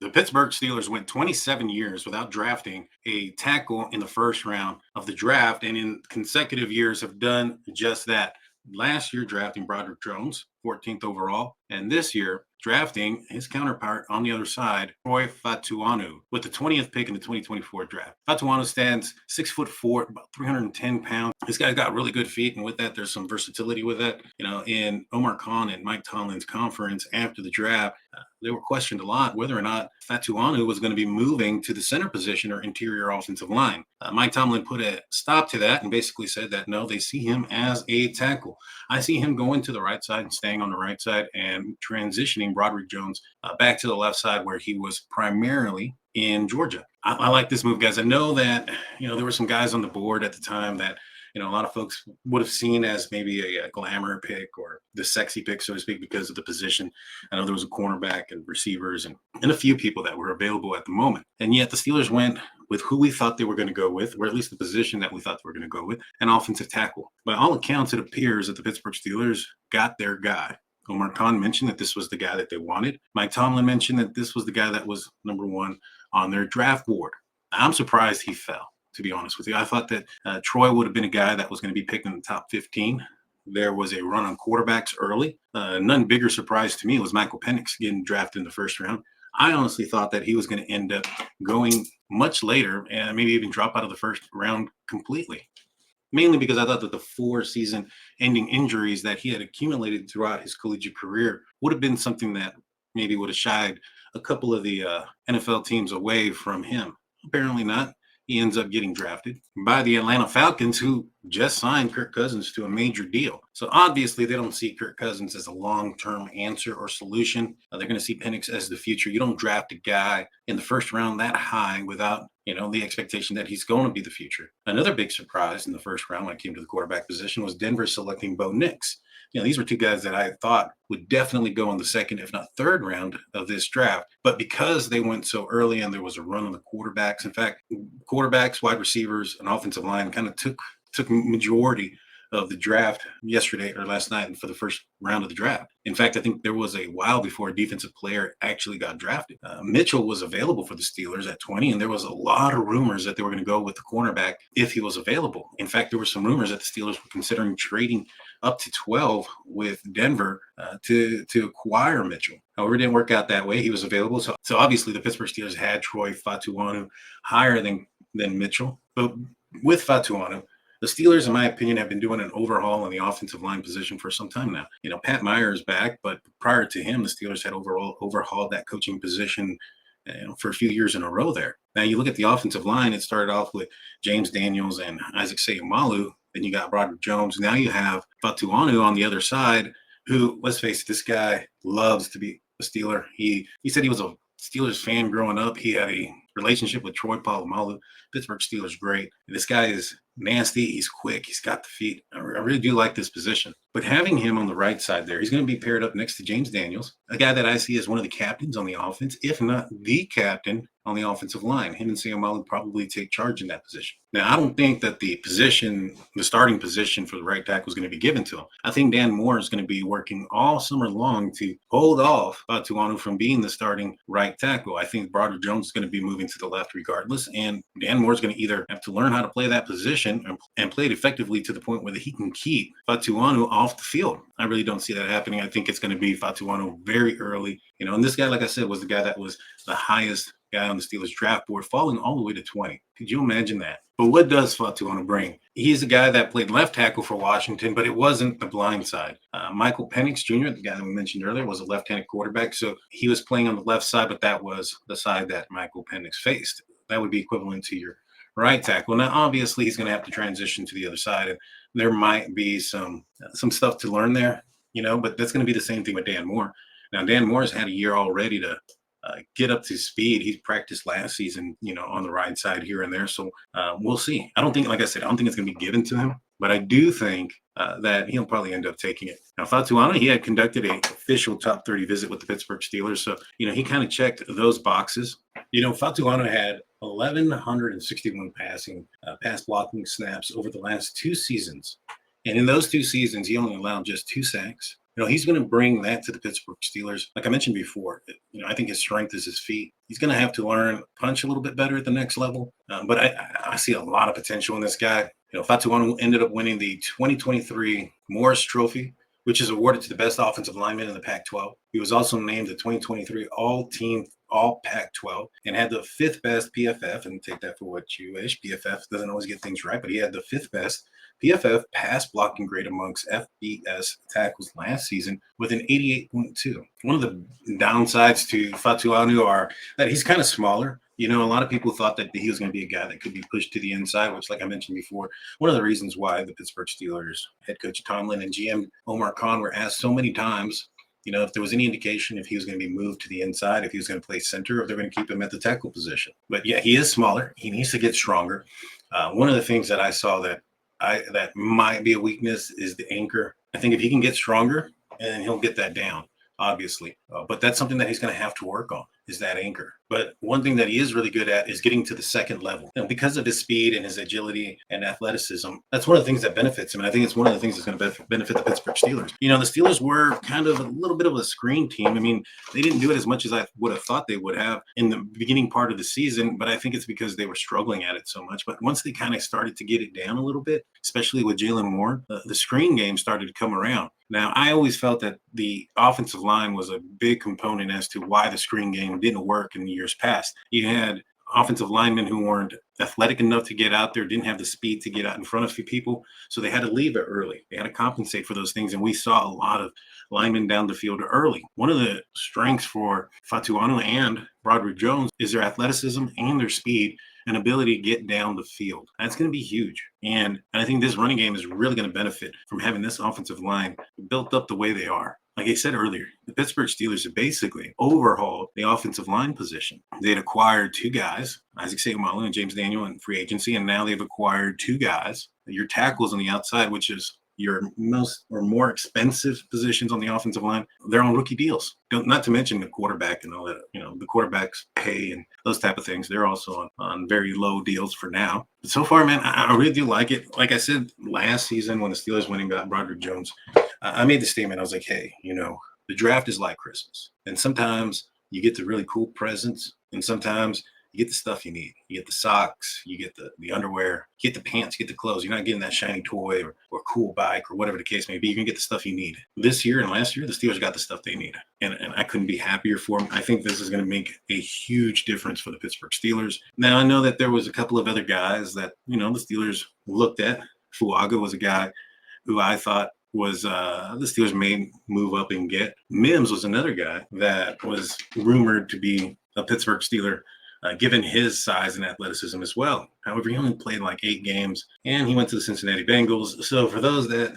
The Pittsburgh Steelers went 27 years without drafting a tackle in the first round of the draft, and in consecutive years have done just that. Last year, drafting Broderick Jones, 14th overall, and this year, drafting his counterpart on the other side, Troy Fautanu, with the 20th pick in the 2024 draft. Fautanu stands 6'4", about 310 pounds. This guy's got really good feet, and with that, there's some versatility with that. In Omar Khan and Mike Tomlin's conference after the draft, they were questioned a lot whether or not Fuatana was going to be moving to the center position or interior offensive line. Mike Tomlin put a stop to that and basically said that no, they see him as a tackle. I see him going to the right side and staying on the right side and transitioning Broderick Jones back to the left side where he was primarily in Georgia. I like this move, guys. I know that, there were some guys on the board at the time that, a lot of folks would have seen as maybe a glamour pick or the sexy pick, so to speak, because of the position. I know there was a cornerback and receivers and a few people that were available at the moment. And yet the Steelers went with who we thought they were going to go with, or at least the position that we thought they were going to go with, an offensive tackle. By all accounts, it appears that the Pittsburgh Steelers got their guy. Omar Khan mentioned that this was the guy that they wanted. Mike Tomlin mentioned that this was the guy that was number one on their draft board. I'm surprised he fell, to be honest with you. I thought that Troy would have been a guy that was going to be picked in the top 15. There was a run on quarterbacks early. None bigger surprise to me was Michael Penix getting drafted in the first round. I honestly thought that he was going to end up going much later and maybe even drop out of the first round completely. Mainly because I thought that the 4 season ending injuries that he had accumulated throughout his collegiate career would have been something that maybe would have shied a couple of the NFL teams away from him. Apparently not. He ends up getting drafted by the Atlanta Falcons, who just signed Kirk Cousins to a major deal. So obviously they don't see Kirk Cousins as a long-term answer or solution. They're going to see Penix as the future. You don't draft a guy in the first round that high without, the expectation that he's going to be the future. Another big surprise in the first round when it came to the quarterback position was Denver selecting Bo Nix. These were 2 guys that I thought would definitely go in the second, if not third round of this draft. But because they went so early and there was a run on the quarterbacks, in fact, quarterbacks, wide receivers, and offensive line kind of took majority of the draft yesterday or last night and for the first round of the draft. In fact, I think there was a while before a defensive player actually got drafted. Mitchell was available for the Steelers at 20, and there was a lot of rumors that they were going to go with the cornerback if he was available. In fact, there were some rumors that the Steelers were considering trading up to 12 with Denver to acquire Mitchell. However, it didn't work out that way. He was available. So obviously the Pittsburgh Steelers had Troy Fautanu higher than Mitchell. But with Fautanu, the Steelers, in my opinion, have been doing an overhaul on the offensive line position for some time now. Pat Meyer is back, but prior to him, the Steelers had overhauled that coaching position for a few years in a row there. Now, you look at the offensive line, it started off with James Daniels and Isaac Seumalo. Then you got Broderick Jones. Now you have Fautanu on the other side, who, let's face it, this guy loves to be a Steeler. He said he was a Steelers fan growing up. He had a relationship with Troy Polamalu. Pittsburgh Steelers, great. This guy is nasty. He's quick. He's got the feet. I really do like this position. But having him on the right side there, he's going to be paired up next to James Daniels, a guy that I see as one of the captains on the offense, if not the captain on the offensive line. Him and Seumalo probably take charge in that position. Now, I don't think that the starting position for the right tackle is going to be given to him. I think Dan Moore is going to be working all summer long to hold off Fautanu from being the starting right tackle. I think Broderick Jones is going to be moving to the left regardless, and Dan Moore is going to either have to learn how to play that position and play it effectively to the point where he can keep Fautanu off the field. I really don't see that happening. I think it's going to be Fautanu very early. And this guy, like I said, was the guy that was the highest guy on the Steelers draft board, falling all the way to 20. Could you imagine that? But what does Fuatana bring? He's a guy that played left tackle for Washington, but it wasn't the blind side. Michael Penix Jr., the guy that we mentioned earlier, was a left-handed quarterback, so he was playing on the left side, but that was the side that Michael Penix faced. That would be equivalent to your right tackle. Now, obviously, he's going to have to transition to the other side, and there might be some stuff to learn there, but that's going to be the same thing with Dan Moore. Now, Dan Moore's had a year already to get up to speed. He's practiced last season, on the right side here and there. So we'll see. I don't think, like I said, I don't think it's going to be given to him, but I do think that he'll probably end up taking it. Now, Fuatana, he had conducted an official top 30 visit with the Pittsburgh Steelers. So, he kind of checked those boxes. Fuatana had 1,161 pass blocking snaps over the last 2 seasons. And in those 2 seasons, he only allowed just 2 sacks, He's going to bring that to the Pittsburgh Steelers. Like I mentioned before, I think his strength is his feet. He's going to have to learn punch a little bit better at the next level. But I see a lot of potential in this guy. Fatuanu ended up winning the 2023 Morris Trophy, which is awarded to the best offensive lineman in the Pac-12. He was also named the 2023 All-Team All Pac-12 and had the fifth best PFF, and take that for what you wish. PFF doesn't always get things right, but he had the fifth best PFF pass blocking grade amongst FBS tackles last season with an 88.2. One of the downsides to Fatuanu are that he's kind of smaller. A lot of people thought that he was going to be a guy that could be pushed to the inside, which, like I mentioned before, one of the reasons why the Pittsburgh Steelers head coach Tomlin and GM Omar Khan were asked so many times, if there was any indication if he was going to be moved to the inside, if he was going to play center, or if they're going to keep him at the tackle position. But yeah, he is smaller. He needs to get stronger. One of the things that I saw that might be a weakness is the anchor. I think if he can get stronger, and he'll get that down, obviously. But that's something that he's going to have to work on, is that anchor. But one thing that he is really good at is getting to the second level. Because of his speed and his agility and athleticism, that's one of the things that benefits him. And I think it's one of the things that's going to benefit the Pittsburgh Steelers. The Steelers were kind of a little bit of a screen team. I mean, they didn't do it as much as I would have thought they would have in the beginning part of the season, but I think it's because they were struggling at it so much. But once they kind of started to get it down a little bit, especially with Jalen Warren, the screen game started to come around. Now, I always felt that the offensive line was a big component as to why the screen game didn't work in the years past. You had offensive linemen who weren't athletic enough to get out there, didn't have the speed to get out in front of people, so they had to leave it early. They had to compensate for those things, and we saw a lot of linemen down the field early. One of the strengths for Fuatana and Broderick Jones is their athleticism and their speed and ability to get down the field. That's going to be huge. And I think this running game is really going to benefit from having this offensive line built up the way they are. Like I said earlier, the Pittsburgh Steelers have basically overhauled the offensive line position. They'd acquired two guys, Isaac Seumalo and James Daniel, in free agency, and now they've acquired two guys, your tackles on the outside, which is your most or more expensive positions on the offensive line. They're on rookie deals. Not to mention the quarterback and all that, the quarterback's pay and those type of things. They're also on very low deals for now. But so far, man, I really do like it. Like I said last season when the Steelers went and got Broderick Jones, I made the statement. I was like, hey, the draft is like Christmas. And sometimes you get the really cool presents, and sometimes you get the stuff you need. You get the socks, you get the underwear, you get the pants, you get the clothes. You're not getting that shiny toy or cool bike or whatever the case may be. You can get the stuff you need. This year and last year, the Steelers got the stuff they need. And I couldn't be happier for them. I think this is going to make a huge difference for the Pittsburgh Steelers. Now, I know that there was a couple of other guys that, the Steelers looked at. Fuaga was a guy who I thought was the Steelers may move up and get. Mims was another guy that was rumored to be a Pittsburgh Steeler, given his size and athleticism as well. However, he only played like 8 games, and he went to the Cincinnati Bengals. So for those that,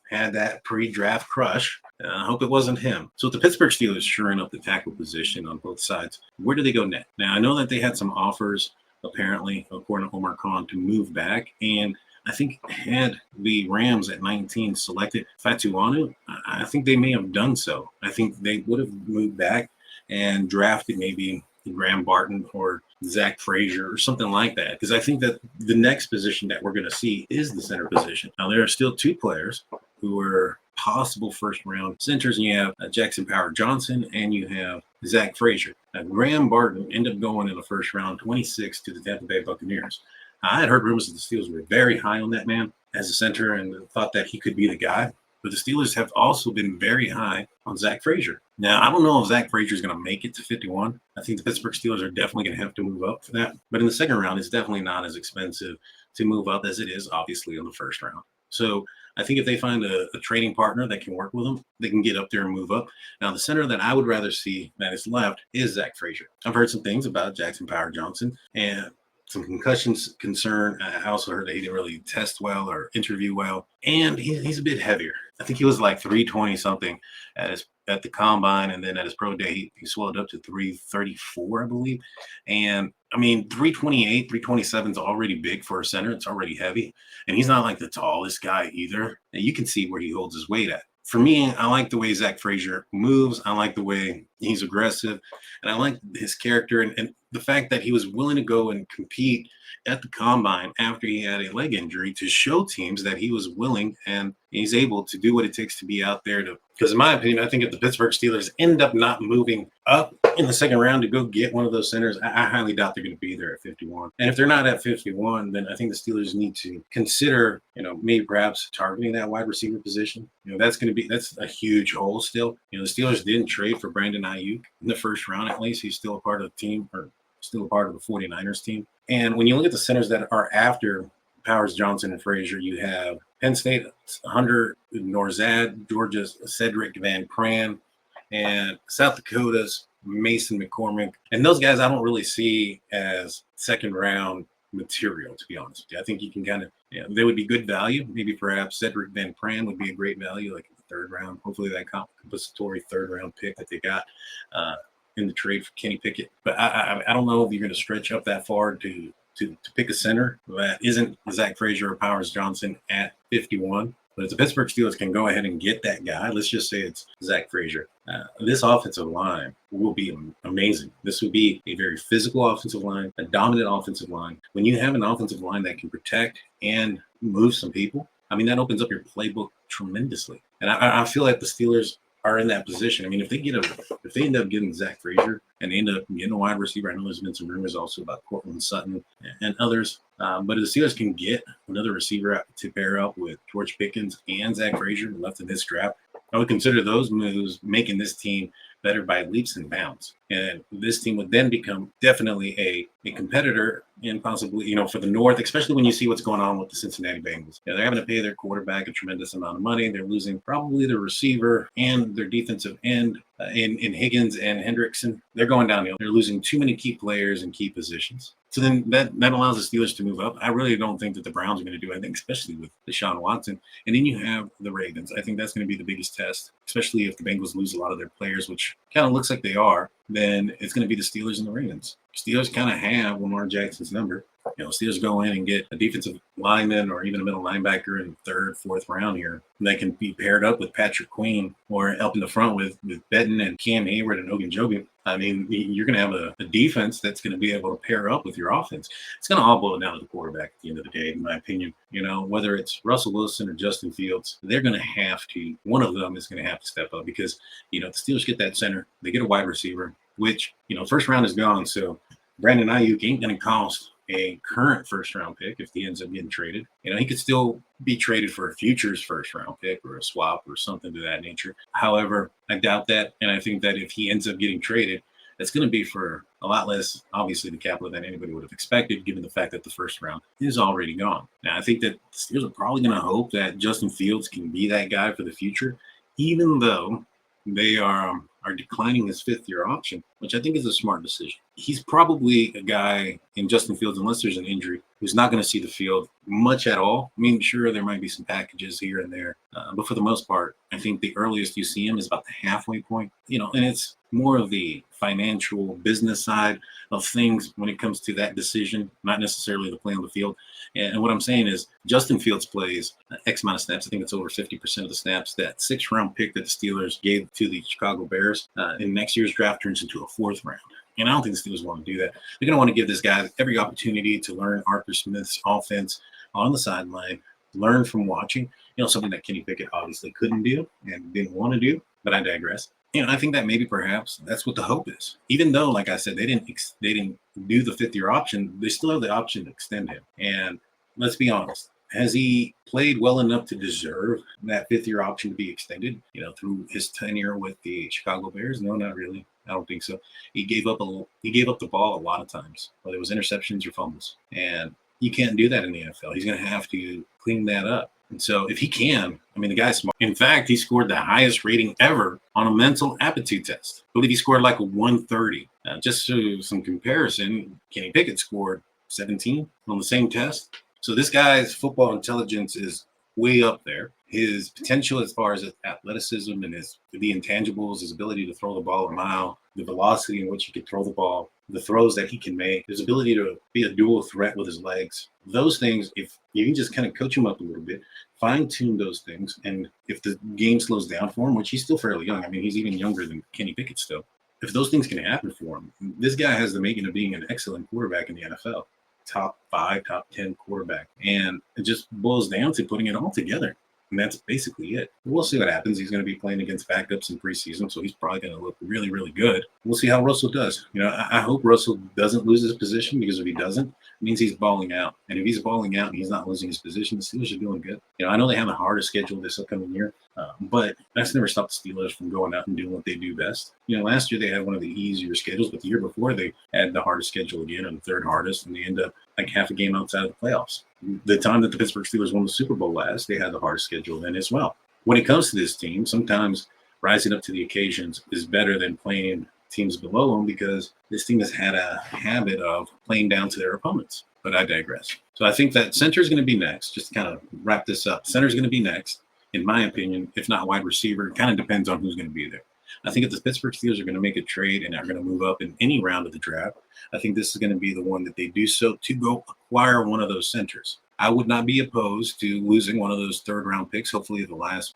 had that pre-draft crush, I hope it wasn't him. So with the Pittsburgh Steelers shoring up the tackle position on both sides, where do they go next? Now, I know that they had some offers, apparently, according to Omar Khan, to move back, and I think had the Rams at 19 selected Fatuanu, I think they may have done so. I think they would have moved back and drafted maybe Graham Barton or Zach Frazier or something like that, because I think that the next position that we're going to see is the center position. Now, there are still 2 players who are possible first-round centers, and you have Jackson Power-Johnson and you have Zach Frazier. Now, Graham Barton ended up going in the first round, 26, to the Tampa Bay Buccaneers. I had heard rumors that the Steelers were very high on that man as a center and thought that he could be the guy. But the Steelers have also been very high on Zach Frazier. Now, I don't know if Zach Frazier is going to make it to 51. I think the Pittsburgh Steelers are definitely going to have to move up for that. But in the second round, it's definitely not as expensive to move up as it is, obviously, in the first round. So I think if they find a trading partner that can work with them, they can get up there and move up. Now, the center that I would rather see that is left is Zach Frazier. I've heard some things about Jackson Power-Johnson and some concussions concern. I also heard that he didn't really test well or interview well. And he's a bit heavier. I think he was like 320 something at the combine, and then at his pro day, he swelled up to 334, I believe. And I mean, 328, 327 is already big for a center. It's already heavy. And he's not like the tallest guy either. And you can see where he holds his weight at. For me, I like the way Zach Frazier moves. I like the way he's aggressive, and I like his character. And the fact that he was willing to go and compete at the combine after he had a leg injury to show teams that he was willing and he's able to do what it takes to be out there to, because in my opinion, I think if the Pittsburgh Steelers end up not moving up in the second round to go get one of those centers, I highly doubt they're going to be there at 51. And if they're not at 51, then I think the Steelers need to consider, maybe perhaps targeting that wide receiver position. That's a huge hole still. The Steelers didn't trade for Brandon Ayuk in the first round, at least. He's still a part of the team, or still a part of the 49ers team. And when you look at the centers that are after Powers, Johnson, and Frazier, you have Penn State, Hunter Norzad, Georgia's Cedric Van Pran, and South Dakota's Mason McCormick. And those guys I don't really see as second round material, to be honest with you. I think you can kind of, they would be good value. Maybe perhaps Cedric Van Pran would be a great value, like in the third round. Hopefully that compensatory third round pick that they got in the trade for Kenny Pickett. But I don't know if you're going to stretch up that far to pick a center that isn't Zach Frazier or Powers Johnson at 51. But if the Pittsburgh Steelers can go ahead and get that guy, let's just say it's Zach Frazier, this offensive line will be amazing. This would be a very physical offensive line, a dominant offensive line. When you have an offensive line that can protect and move some people, I mean, that opens up your playbook tremendously. And I feel like the Steelers are in that position. I mean, if they end up getting Zach Frazier and they end up getting a wide receiver, I know there's been some rumors also about Cortland Sutton and others, but if the Steelers can get another receiver to pair up with George Pickens and Zach Frazier left in this draft, I would consider those moves making this team better by leaps and bounds. And this team would then become definitely a competitor and possibly, for the North, especially when you see what's going on with the Cincinnati Bengals. They're having to pay their quarterback a tremendous amount of money. They're losing probably their receiver and their defensive end in Higgins and Hendrickson. They're going downhill. They're losing too many key players in key positions. So then that allows the Steelers to move up. I really don't think that the Browns are going to do anything, especially with Deshaun Watson. And then you have the Ravens. I think that's going to be the biggest test, especially if the Bengals lose a lot of their players, which kind of looks like they are. Then it's going to be the Steelers and the Ravens. Steelers kind of have Lamar Jackson's number. Steelers go in and get a defensive lineman or even a middle linebacker in the third, fourth round here. And they can be paired up with Patrick Queen or up in the front with Benton and Cam Hayward and Ogunjobi. I mean, you're going to have a defense that's going to be able to pair up with your offense. It's going to all boil down to the quarterback at the end of the day, in my opinion. Whether it's Russell Wilson or Justin Fields, they're going to have to, one of them is going to have to step up because, if the Steelers get that center, they get a wide receiver, which, first round is gone. So Brandon Ayuk ain't going to cost a current first round pick if he ends up getting traded. He could still be traded for a future's first round pick or a swap or something to that nature. However, I doubt that. And I think that if he ends up getting traded, that's going to be for a lot less, obviously, the capital than anybody would have expected, given the fact that the first round is already gone. Now, I think that the Steelers are probably going to hope that Justin Fields can be that guy for the future, even though they are declining his fifth-year option, which I think is a smart decision. He's probably a guy in Justin Fields, unless there's an injury, who's not going to see the field much at all. I mean, sure, there might be some packages here and there, but for the most part, I think the earliest you see him is about the halfway point, and it's more of the financial business side of things when it comes to that decision, not necessarily the play on the field. And what I'm saying is Justin Fields plays X amount of snaps. I think it's over 50% of the snaps. That sixth-round pick that the Steelers gave to the Chicago Bears in next year's draft turns into a fourth round. And I don't think the Steelers want to do that. They're going to want to give this guy every opportunity to learn Arthur Smith's offense on the sideline, learn from watching, something that Kenny Pickett obviously couldn't do and didn't want to do, but I digress. I think that maybe perhaps that's what the hope is. Even though, like I said, they didn't do the fifth-year option, they still have the option to extend him. And let's be honest, has he played well enough to deserve that fifth-year option to be extended, through his tenure with the Chicago Bears? No, not really. I don't think so. He gave up the ball a lot of times, whether it was interceptions or fumbles. And you can't do that in the NFL. He's going to have to clean that up. And so if he can, the guy's smart. In fact, he scored the highest rating ever on a mental aptitude test. I believe he scored like a 130. Just to some comparison, Kenny Pickett scored 17 on the same test. So this guy's football intelligence is way up there. His potential as far as his athleticism and the intangibles, his ability to throw the ball a mile, the velocity in which he can throw the ball, the throws that he can make, his ability to be a dual threat with his legs. Those things, if you can just kind of coach him up a little bit, fine-tune those things, and if the game slows down for him, which he's still fairly young, he's even younger than Kenny Pickett still. if those things can happen for him, this guy has the making of being an excellent quarterback in the NFL. Top 5, top 10 quarterback. And it just boils down to putting it all together. And that's basically it. We'll see what happens. He's going to be playing against backups in preseason, so he's probably going to look really, really good. We'll see how Russell does. I hope Russell doesn't lose his position, because if he doesn't, it means he's balling out. And if he's balling out and he's not losing his position, the Steelers are doing good. I know they have a harder schedule this upcoming year, but that's never stopped the Steelers from going out and doing what they do best. Last year they had one of the easier schedules, but the year before they had the hardest schedule again, and the third hardest, and they end up like half a game outside of the playoffs. The time that the Pittsburgh Steelers won the Super Bowl last, they had the hardest schedule then as well. When it comes to this team, sometimes rising up to the occasions is better than playing teams below them, because this team has had a habit of playing down to their opponents. But I digress. So I think that center is going to be next. Just to kind of wrap this up, center is going to be next, in my opinion, if not wide receiver. It kind of depends on who's going to be there. I think if the Pittsburgh Steelers are going to make a trade and are going to move up in any round of the draft, I think this is going to be the one that they do so to go acquire one of those centers. I would not be opposed to losing one of those third-round picks. Hopefully the last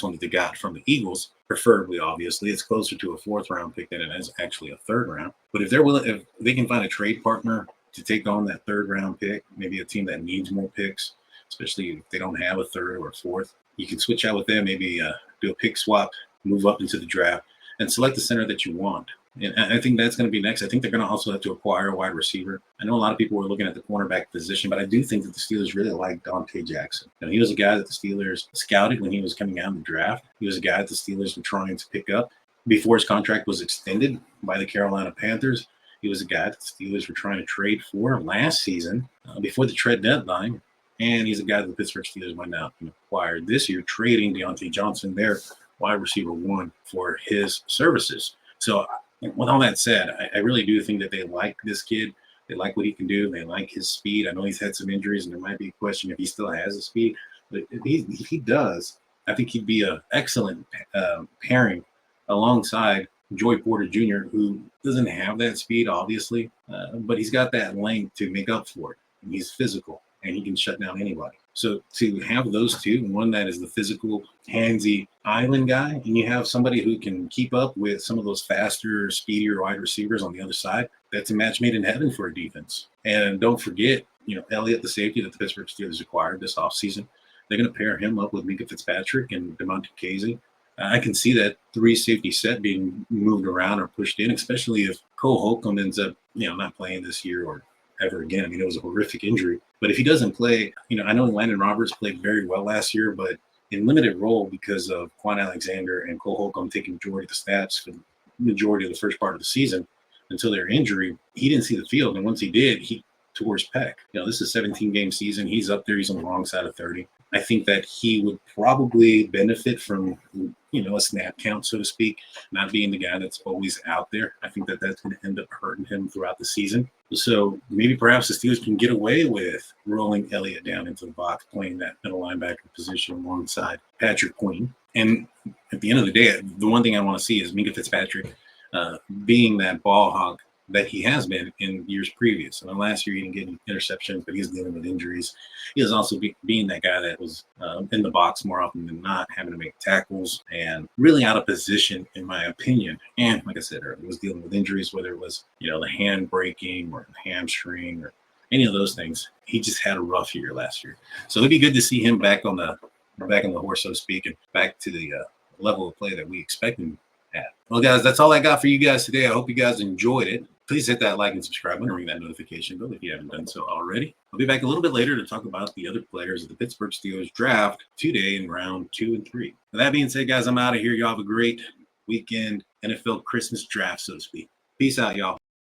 one that they got from the Eagles, preferably, obviously, it's closer to a fourth-round pick than it is actually a third round. But if they can find a trade partner to take on that third-round pick, maybe a team that needs more picks, especially if they don't have a third or a fourth, you can switch out with them, maybe do a pick swap, move up into the draft, and select the center that you want. And I think that's going to be next. I think they're going to also have to acquire a wide receiver. I know a lot of people were looking at the cornerback position, but I do think that the Steelers really like Dante Jackson. He was a guy that the Steelers scouted when he was coming out in the draft. He was a guy that the Steelers were trying to pick up before his contract was extended by the Carolina Panthers. He was a guy that the Steelers were trying to trade for last season before the trade deadline. And he's a guy that the Pittsburgh Steelers went out and acquired this year, trading Deontay Johnson, their wide receiver 1, for his services. So with all that said, I really do think that they like this kid. They like what he can do. They like his speed. I know he's had some injuries, and there might be a question if he still has the speed. But if he does, I think he'd be an excellent pairing alongside Joey Porter Jr., who doesn't have that speed, obviously, but he's got that length to make up for it. And he's physical, and he can shut down anybody. So to have those two, one that is the physical, handsy island guy, and you have somebody who can keep up with some of those faster, speedier wide receivers on the other side, that's a match made in heaven for a defense. And don't forget, Elliott, the safety that the Pittsburgh Steelers acquired this offseason, they're going to pair him up with Minka Fitzpatrick and DeMonte Casey. I can see that 3-safety set being moved around or pushed in, especially if Cole Holcomb ends up, not playing this year or ever again. It was a horrific injury. But if he doesn't play, I know Landon Roberts played very well last year, but in limited role because of Quan Alexander and Cole Holcomb taking majority of the snaps for the majority of the first part of the season until their injury. He didn't see the field, and once he did, he tore his pec. This is a 17-game season. He's up there. He's on the wrong side of 30. I think that he would probably benefit from, a snap count, so to speak, not being the guy that's always out there. I think that that's going to end up hurting him throughout the season. So maybe perhaps the Steelers can get away with rolling Elliott down into the box, playing that middle linebacker position alongside Patrick Queen. And at the end of the day, the one thing I want to see is Minka Fitzpatrick being that ball hawk that he has been in years previous. And last year he didn't get any interceptions, but he's dealing with injuries. He is also being that guy that was in the box more often than not, having to make tackles and really out of position, in my opinion. And like I said earlier, he was dealing with injuries, whether it was, the hand breaking or the hamstring or any of those things. He just had a rough year last year. So it'd be good to see him back on the horse, so to speak, and back to the level of play that we expect him at. Well, guys, that's all I got for you guys today. I hope you guys enjoyed it. Please hit that like and subscribe button and ring that notification bell if you haven't done so already. I'll be back a little bit later to talk about the other players of the Pittsburgh Steelers draft today in round 2 and 3. With that being said, guys, I'm out of here. Y'all have a great weekend, NFL Christmas draft, so to speak. Peace out, y'all.